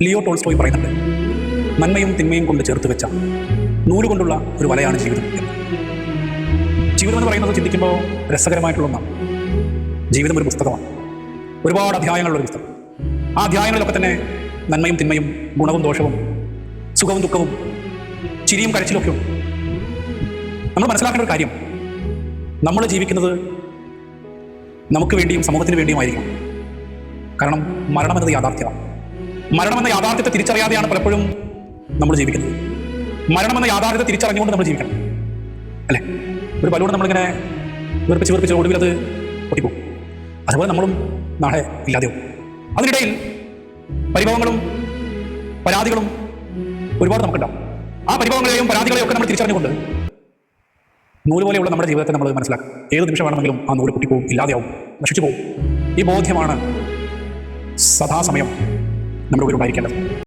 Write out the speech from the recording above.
Leo Tolstoy പറയുന്നുണ്ട്, നന്മയും തിന്മയും കൊണ്ട് ചേർത്ത് വെച്ച നൂലുകൊണ്ടുള്ള ഒരു വലയാണ് ജീവിതം എന്ന്. ജീവിതം എന്ന് പറയുന്നത് ചിന്തിക്കുമ്പോൾ രസകരമായിട്ടുള്ള ഒന്നാണ്. ജീവിതം ഒരു പുസ്തകമാണ്, ഒരുപാട് അധ്യായങ്ങളുള്ളൊരു പുസ്തകം. ആ അധ്യായങ്ങളിലൊക്കെ തന്നെ നന്മയും തിന്മയും, ഗുണവും ദോഷവും, സുഖവും ദുഃഖവും, ചിരിയും കരച്ചിലൊക്കെ ഉണ്ട്. നമ്മൾ മനസ്സിലാക്കേണ്ട ഒരു കാര്യം, നമ്മൾ ജീവിക്കുന്നത് നമുക്ക് വേണ്ടിയും സമൂഹത്തിന് വേണ്ടിയുമായിരിക്കണം. കാരണം മരണമെന്നത് യാഥാർത്ഥ്യമാണ്. മരണമെന്ന യാഥാർത്ഥ്യത്തെ തിരിച്ചറിയാതെയാണ് പലപ്പോഴും നമ്മൾ ജീവിക്കുന്നത്. മരണമെന്ന യാഥാർത്ഥ്യത്തെ തിരിച്ചറിഞ്ഞുകൊണ്ട് നമ്മൾ ജീവിക്കണം, അല്ലേ? ഒരു ബലൂൺ നമ്മളിങ്ങനെ വീർപ്പിച്ച് ഒടുവിൽ അത് പൊട്ടിപ്പോകും. അതുപോലെ നമ്മളും നാളെ ഇല്ലാതെയാവും. അതിനിടയിൽ പരിഭവങ്ങളും പരാതികളും ഒരുപാട് നമുക്കുണ്ടാവും. ആ പരിഭവങ്ങളെയും പരാതികളെയും ഒക്കെ നമ്മൾ തിരിച്ചറിഞ്ഞുകൊണ്ട് നൂല് പോലെയുള്ള നമ്മുടെ ജീവിതത്തെ നമ്മൾ മനസ്സിലാക്കും. ഏത് നിമിഷം വേണമെങ്കിലും ആ നൂല് പൊട്ടിപ്പോവും, ഇല്ലാതെയാവും, നശിച്ചു പോകും. ഈ ബോധ്യമാണ് സദാസമയം നമ്മുടെ ഉള്ളിൽ ഉണ്ടായിരിക്കേണ്ടത്.